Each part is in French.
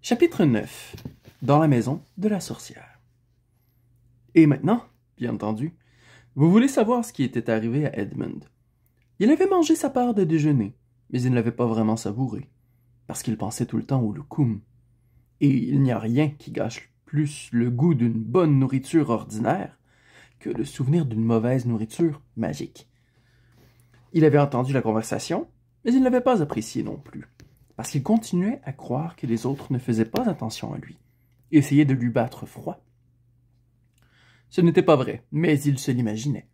Chapitre 9. Dans la maison de la sorcière. Et maintenant, bien entendu, vous voulez savoir ce qui était arrivé à Edmund. Il avait mangé sa part de déjeuner, mais il ne l'avait pas vraiment savouré, parce qu'il pensait tout le temps au loukoum. Et il n'y a rien qui gâche plus le goût d'une bonne nourriture ordinaire que le souvenir d'une mauvaise nourriture magique. Il avait entendu la conversation, mais il ne l'avait pas appréciée non plus, parce qu'il continuait à croire que les autres ne faisaient pas attention à lui, et essayaient de lui battre froid. Ce n'était pas vrai, mais il se l'imaginait.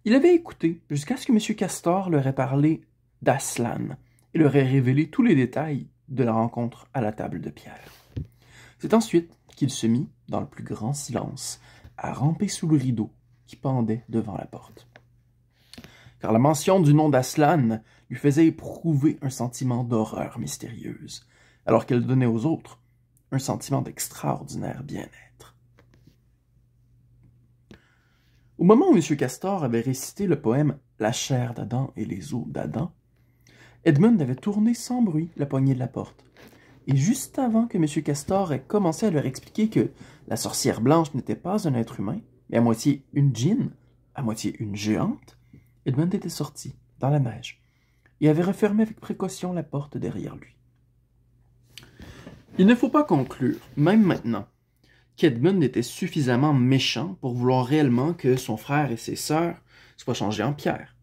Il avait écouté jusqu'à ce que M. Castor leur ait parlé d'Aslan et leur ait révélé tous les détails de la rencontre à la table de pierre. C'est ensuite qu'il se mit, dans le plus grand silence, à ramper sous le rideau qui pendait devant la porte. Car la mention du nom d'Aslan lui faisait éprouver un sentiment d'horreur mystérieuse, alors qu'elle donnait aux autres un sentiment d'extraordinaire bien-être. Au moment où M. Castor avait récité le poème « La chair d'Adam et les os d'Adam », Edmund avait tourné sans bruit la poignée de la porte. Et juste avant que M. Castor ait commencé à leur expliquer que la sorcière blanche n'était pas un être humain, mais à moitié une djinn, à moitié une géante, Edmund était sorti, dans la neige, et avait refermé avec précaution la porte derrière lui. Il ne faut pas conclure, même maintenant, qu'Edmund était suffisamment méchant pour vouloir réellement que son frère et ses sœurs soient changés en pierre.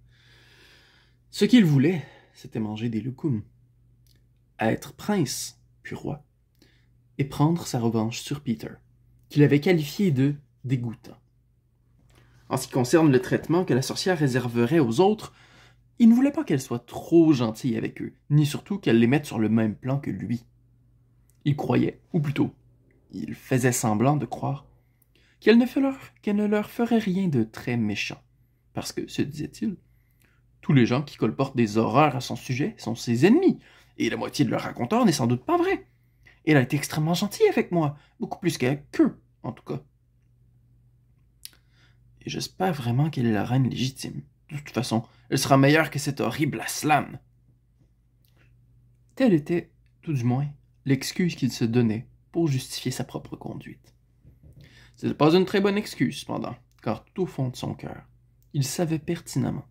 Ce qu'il voulait, c'était manger des loukoums, être prince, puis roi, et prendre sa revanche sur Peter, qu'il avait qualifié de dégoûtant. En ce qui concerne le traitement que la sorcière réserverait aux autres, il ne voulait pas qu'elle soit trop gentille avec eux, ni surtout qu'elle les mette sur le même plan que lui. Il croyait, ou plutôt, il faisait semblant de croire, qu'elle ne leur ferait rien de très méchant, parce que, se disait-il, tous les gens qui colportent des horreurs à son sujet sont ses ennemis, et la moitié de leur raconteur n'est sans doute pas vrai. Elle a été extrêmement gentille avec moi, beaucoup plus qu'avec eux, en tout cas. Et j'espère vraiment qu'elle est la reine légitime. De toute façon, elle sera meilleure que cette horrible Aslan. Telle était, tout du moins, l'excuse qu'il se donnait pour justifier sa propre conduite. Ce n'était pas une très bonne excuse, cependant, car tout au fond de son cœur, il savait pertinemment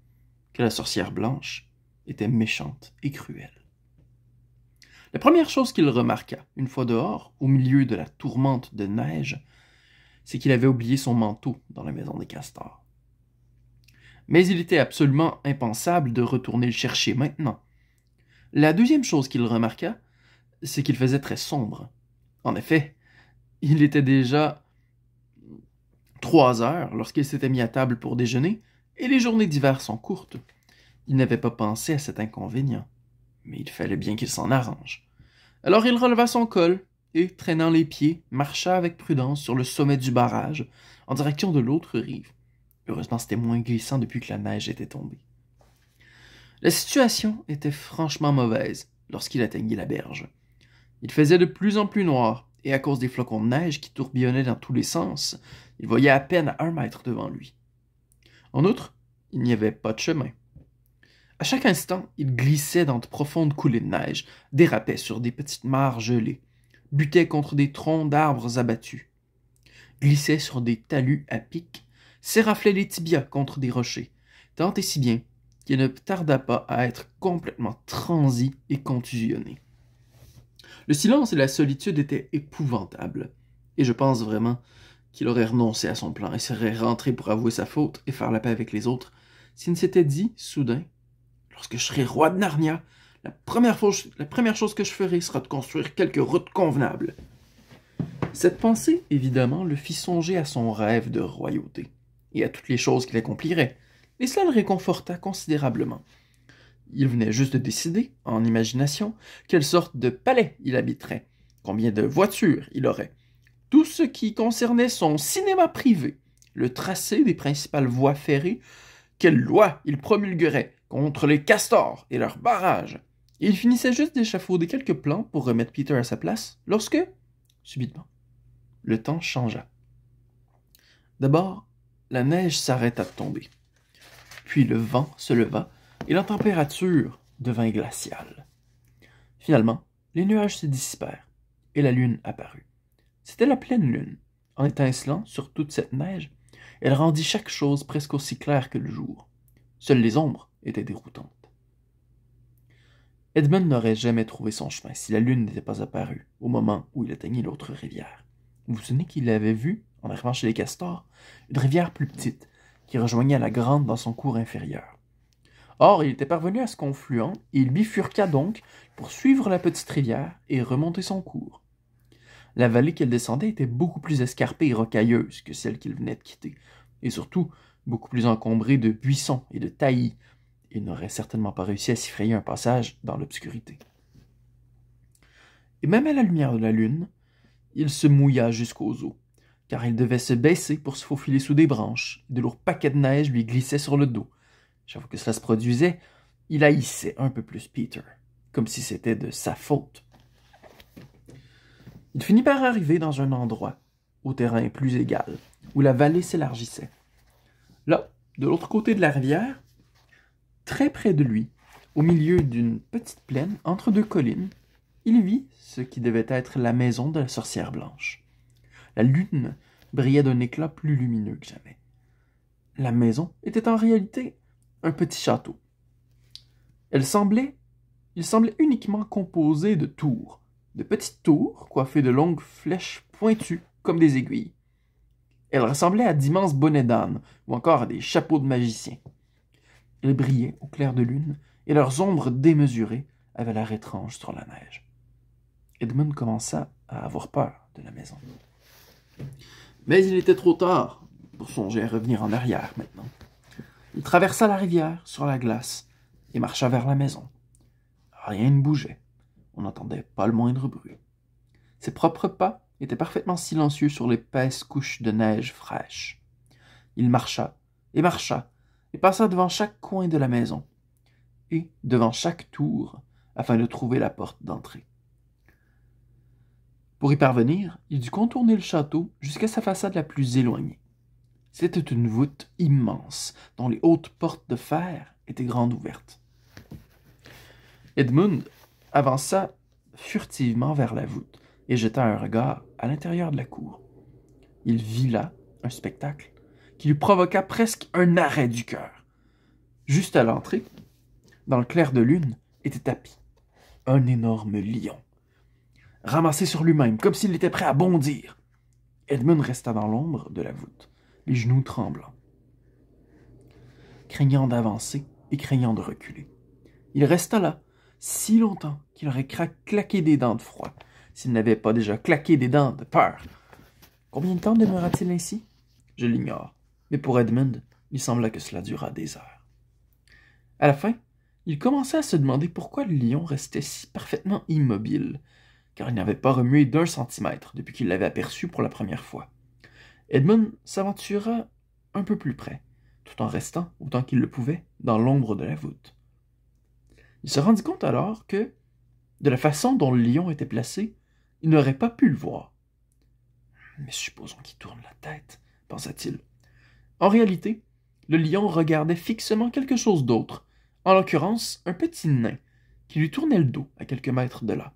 que la sorcière blanche était méchante et cruelle. La première chose qu'il remarqua, une fois dehors, au milieu de la tourmente de neige, c'est qu'il avait oublié son manteau dans la maison des castors. Mais il était absolument impensable de retourner le chercher maintenant. La deuxième chose qu'il remarqua, c'est qu'il faisait très sombre. En effet, il était déjà 3 heures lorsqu'il s'était mis à table pour déjeuner, et les journées d'hiver sont courtes. Il n'avait pas pensé à cet inconvénient, mais il fallait bien qu'il s'en arrange. Alors il releva son col, et, traînant les pieds, marcha avec prudence sur le sommet du barrage, en direction de l'autre rive. Heureusement, c'était moins glissant depuis que la neige était tombée. La situation était franchement mauvaise lorsqu'il atteignit la berge. Il faisait de plus en plus noir, et à cause des flocons de neige qui tourbillonnaient dans tous les sens, il voyait à peine à 1 mètre devant lui. En outre, il n'y avait pas de chemin. À chaque instant, il glissait dans de profondes coulées de neige, dérapait sur des petites mares gelées, butait contre des troncs d'arbres abattus, glissait sur des talus à pic, s'éraflait les tibias contre des rochers, tant et si bien qu'il ne tarda pas à être complètement transi et contusionné. Le silence et la solitude étaient épouvantables, et je pense vraiment qu'il aurait renoncé à son plan et serait rentré pour avouer sa faute et faire la paix avec les autres, s'il ne s'était dit, soudain, « Lorsque je serai roi de Narnia, la première chose que je ferai sera de construire quelques routes convenables. » Cette pensée, évidemment, le fit songer à son rêve de royauté, et à toutes les choses qu'il accomplirait, et cela le réconforta considérablement. Il venait juste de décider, en imagination, quelle sorte de palais il habiterait, combien de voitures il aurait, tout ce qui concernait son cinéma privé, le tracé des principales voies ferrées, quelles lois il promulguerait contre les castors et leurs barrages. Et il finissait juste d'échafauder quelques plans pour remettre Peter à sa place, lorsque, subitement, le temps changea. D'abord, la neige s'arrêta de tomber. Puis le vent se leva et la température devint glaciale. Finalement, les nuages se dissipèrent et la lune apparut. C'était la pleine lune. En étincelant sur toute cette neige, elle rendit chaque chose presque aussi claire que le jour. Seules les ombres étaient déroutantes. Edmund n'aurait jamais trouvé son chemin si la lune n'était pas apparue au moment où il atteignit l'autre rivière. Vous vous souvenez qu'il avait vu, en arrivant chez les castors, une rivière plus petite qui rejoignait la grande dans son cours inférieur. Or, il était parvenu à ce confluent et il bifurqua donc pour suivre la petite rivière et remonter son cours. La vallée qu'elle descendait était beaucoup plus escarpée et rocailleuse que celle qu'il venait de quitter, et surtout beaucoup plus encombrée de buissons et de taillis. Il n'aurait certainement pas réussi à s'y frayer un passage dans l'obscurité. Et même à la lumière de la lune, il se mouilla jusqu'aux os, car il devait se baisser pour se faufiler sous des branches, et de lourds paquets de neige lui glissaient sur le dos. Chaque fois que cela se produisait, il haïssait un peu plus Peter, comme si c'était de sa faute. Il finit par arriver dans un endroit, au terrain plus égal, où la vallée s'élargissait. Là, de l'autre côté de la rivière, très près de lui, au milieu d'une petite plaine entre deux collines, il vit ce qui devait être la maison de la sorcière blanche. La lune brillait d'un éclat plus lumineux que jamais. La maison était en réalité un petit château. Il semblait uniquement composé de tours, de petites tours coiffées de longues flèches pointues comme des aiguilles. Elles ressemblaient à d'immenses bonnets d'âne ou encore à des chapeaux de magiciens. Elles brillaient au clair de lune et leurs ombres démesurées avaient l'air étrange sur la neige. Edmund commença à avoir peur de la maison. Mais il était trop tard pour songer à revenir en arrière maintenant. Il traversa la rivière sur la glace et marcha vers la maison. Rien ne bougeait. On n'entendait pas le moindre bruit. Ses propres pas étaient parfaitement silencieux sur l'épaisse couche de neige fraîche. Il marcha, et passa devant chaque coin de la maison, et devant chaque tour, afin de trouver la porte d'entrée. Pour y parvenir, il dut contourner le château jusqu'à sa façade la plus éloignée. C'était une voûte immense, dont les hautes portes de fer étaient grandes ouvertes. Edmund avança furtivement vers la voûte et jeta un regard à l'intérieur de la cour. Il vit là un spectacle qui lui provoqua presque un arrêt du cœur. Juste à l'entrée, dans le clair de lune, était tapis un énorme lion, ramassé sur lui-même, comme s'il était prêt à bondir. Edmund resta dans l'ombre de la voûte, les genoux tremblants, craignant d'avancer et craignant de reculer. Il resta là, si longtemps qu'il aurait claqué des dents de froid, s'il n'avait pas déjà claqué des dents de peur. Combien de temps demeura-t-il ainsi? Je l'ignore, mais pour Edmund, il sembla que cela dura des heures. À la fin, il commença à se demander pourquoi le lion restait si parfaitement immobile, car il n'avait pas remué d'1 centimètre depuis qu'il l'avait aperçu pour la première fois. Edmund s'aventura un peu plus près, tout en restant, autant qu'il le pouvait, dans l'ombre de la voûte. Il se rendit compte alors que, de la façon dont le lion était placé, il n'aurait pas pu le voir. « Mais supposons qu'il tourne la tête, » pensa-t-il. En réalité, le lion regardait fixement quelque chose d'autre, en l'occurrence un petit nain, qui lui tournait le dos à quelques mètres de là.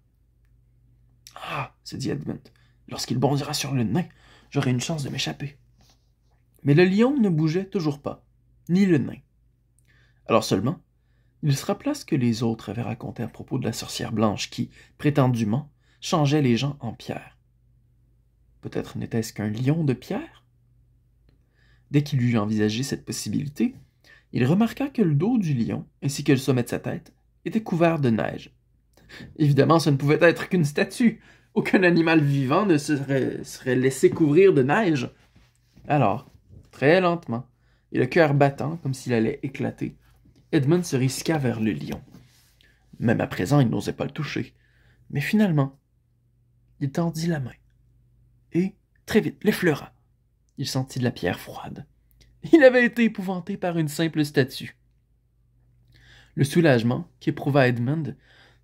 « Ah, se dit Edmund, lorsqu'il bondira sur le nain, j'aurai une chance de m'échapper. » Mais le lion ne bougeait toujours pas, ni le nain. Alors seulement, il se rappela ce que les autres avaient raconté à propos de la sorcière blanche qui, prétendument, changeait les gens en pierre. Peut-être n'était-ce qu'un lion de pierre? Dès qu'il eut envisagé cette possibilité, il remarqua que le dos du lion, ainsi que le sommet de sa tête, était couvert de neige. Évidemment, ce ne pouvait être qu'une statue. Aucun animal vivant ne serait laissé couvrir de neige. Alors, très lentement, et le cœur battant comme s'il allait éclater, Edmund se risqua vers le lion. Même à présent, il n'osait pas le toucher. Mais finalement, il tendit la main. Et, très vite, l'effleura. Il sentit de la pierre froide. Il avait été épouvanté par une simple statue. Le soulagement qu'éprouva Edmund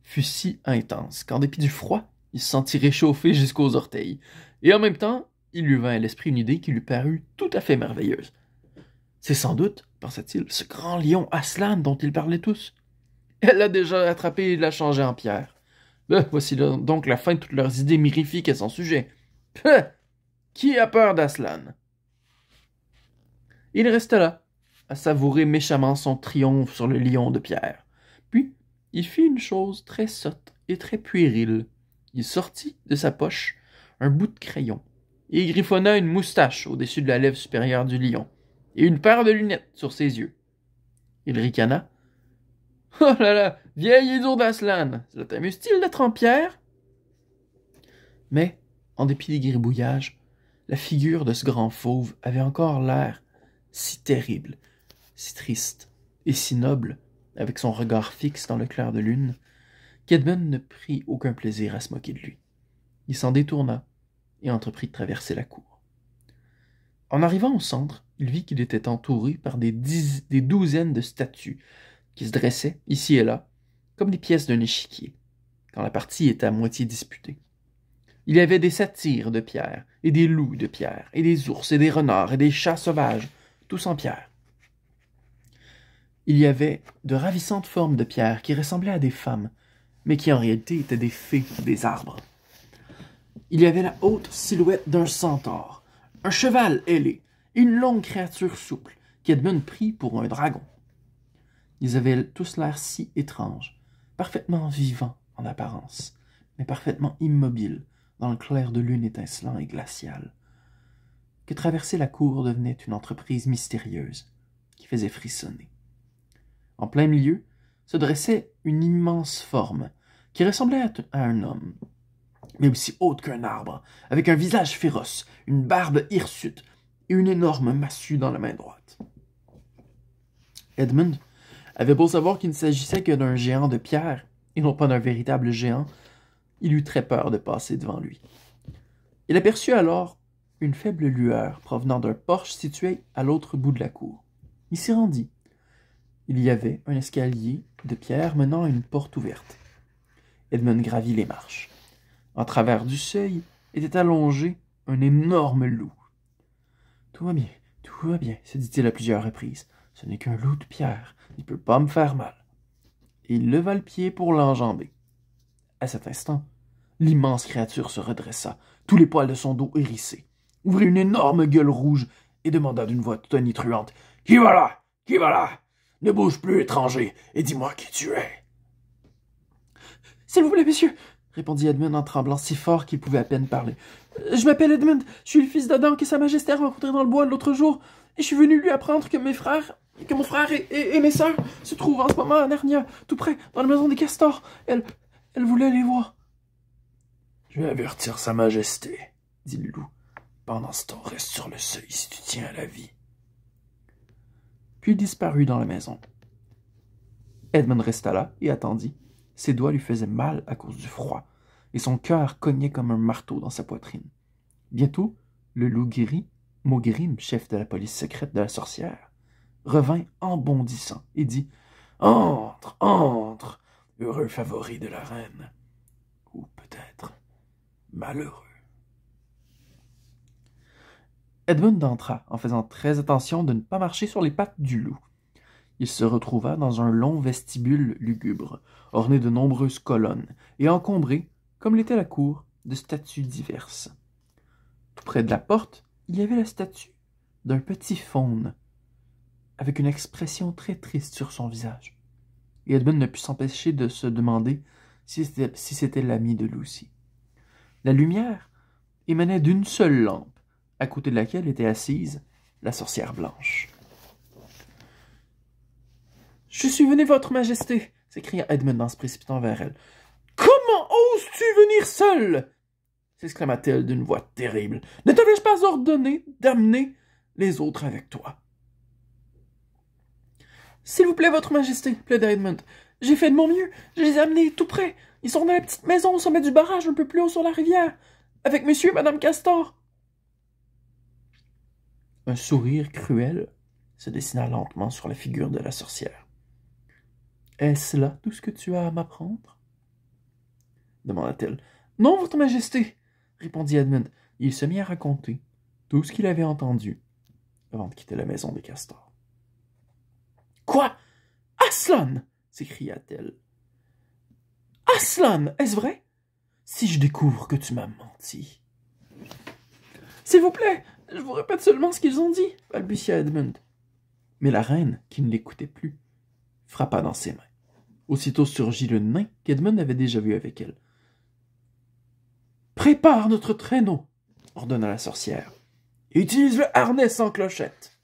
fut si intense qu'en dépit du froid, il se sentit réchauffé jusqu'aux orteils. Et en même temps, il lui vint à l'esprit une idée qui lui parut tout à fait merveilleuse. C'est sans doute, pensa-t-il, ce grand lion Aslan dont ils parlaient tous. Elle l'a déjà attrapé et l'a changé en pierre. Voici donc la fin de toutes leurs idées mirifiques à son sujet. Peuh! Qui a peur d'Aslan? Il resta là, à savourer méchamment son triomphe sur le lion de pierre. Puis, il fit une chose très sotte et très puérile. Il sortit de sa poche un bout de crayon et il griffonna une moustache au-dessus de la lèvre supérieure du lion et une paire de lunettes sur ses yeux. Il ricana. « Oh là là, vieil idiot d'Aslan, ça t'amuse-t-il d'être en pierre? » Mais, en dépit des gribouillages, la figure de ce grand fauve avait encore l'air si terrible, si triste et si noble, avec son regard fixe dans le clair de lune, qu'Edmund ne prit aucun plaisir à se moquer de lui. Il s'en détourna et entreprit de traverser la cour. En arrivant au centre, il vit qu'il était entouré par des douzaines de statues qui se dressaient, ici et là, comme les pièces d'un échiquier, quand la partie était à moitié disputée. Il y avait des satyres de pierre, et des loups de pierre, et des ours, et des renards, et des chats sauvages, tous en pierre. Il y avait de ravissantes formes de pierre qui ressemblaient à des femmes, mais qui en réalité étaient des fées des arbres. Il y avait la haute silhouette d'un centaure, un cheval ailé, et une longue créature souple, qu'Edmund prit pour un dragon. Ils avaient tous l'air si étranges, parfaitement vivants en apparence, mais parfaitement immobiles dans le clair de lune étincelant et glacial, que traverser la cour devenait une entreprise mystérieuse qui faisait frissonner. En plein milieu se dressait une immense forme qui ressemblait à un homme, mais aussi haute qu'un arbre, avec un visage féroce, une barbe hirsute et une énorme massue dans la main droite. Edmund avait beau savoir qu'il ne s'agissait que d'un géant de pierre, et non pas d'un véritable géant, il eut très peur de passer devant lui. Il aperçut alors une faible lueur provenant d'un porche situé à l'autre bout de la cour. Il s'y rendit. Il y avait un escalier de pierre menant à une porte ouverte. Edmund gravit les marches. En travers du seuil était allongé un énorme loup. « Tout va bien, » se dit-il à plusieurs reprises. « Ce n'est qu'un loup de pierre, il ne peut pas me faire mal. » Et il leva le pied pour l'enjamber. À cet instant, l'immense créature se redressa, tous les poils de son dos hérissés, ouvrit une énorme gueule rouge et demanda d'une voix tonitruante: « Qui va là? Qui va là? Ne bouge plus, étranger, et dis-moi qui tu es. »« S'il vous plaît, monsieur, » répondit Edmund en tremblant si fort qu'il pouvait à peine parler. « Je m'appelle Edmund, je suis le fils d'Adam que Sa Majesté a rencontré dans le bois l'autre jour, et je suis venu lui apprendre que mon frère et mes sœurs se trouvent en ce moment à Narnia, tout près, dans la maison des castors. Elle voulait les voir. »« Je vais avertir Sa Majesté, » dit le loup. « Pendant ce temps, reste sur le seuil si tu tiens à la vie. » Puis il disparut dans la maison. Edmund resta là et attendit. Ses doigts lui faisaient mal à cause du froid, et son cœur cognait comme un marteau dans sa poitrine. Bientôt, le loup gris, Maugrim, chef de la police secrète de la sorcière, revint en bondissant et dit: « Entre, entre, heureux favori de la reine, ou peut-être malheureux. » Edmund entra en faisant très attention de ne pas marcher sur les pattes du loup. Il se retrouva dans un long vestibule lugubre, orné de nombreuses colonnes et encombré, comme l'était la cour, de statues diverses. Tout près de la porte, il y avait la statue d'un petit faune, avec une expression très triste sur son visage. Et Edmund ne put s'empêcher de se demander si c'était l'ami de Lucy. La lumière émanait d'une seule lampe, à côté de laquelle était assise la sorcière blanche. « Je suis venu, votre majesté !» s'écria Edmund en se précipitant vers elle. « Comment oses-tu venir seul ?» s'exclama-t-elle d'une voix terrible. « Ne t'avais-je pas ordonné d'amener les autres avec toi? »« S'il vous plaît, votre majesté, » plaida Edmund. « J'ai fait de mon mieux, je les ai amenés tout près. Ils sont dans la petite maison au sommet du barrage, un peu plus haut sur la rivière, avec monsieur et madame Castor. » Un sourire cruel se dessina lentement sur la figure de la sorcière. « Est-ce là tout ce que tu as à m'apprendre? » demanda-t-elle. « Non, votre majesté, » répondit Edmund. Il se mit à raconter tout ce qu'il avait entendu avant de quitter la maison des castors. « Quoi? Aslan! » s'écria-t-elle. « Aslan, est-ce vrai? Si je découvre que tu m'as menti. S'il vous plaît, je vous répète seulement ce qu'ils ont dit, balbutia Edmund. Mais la reine, qui ne l'écoutait plus, frappa dans ses mains. Aussitôt surgit le nain qu'Edmund avait déjà vu avec elle. Prépare notre traîneau, ordonna la sorcière. Utilise le harnais sans clochette.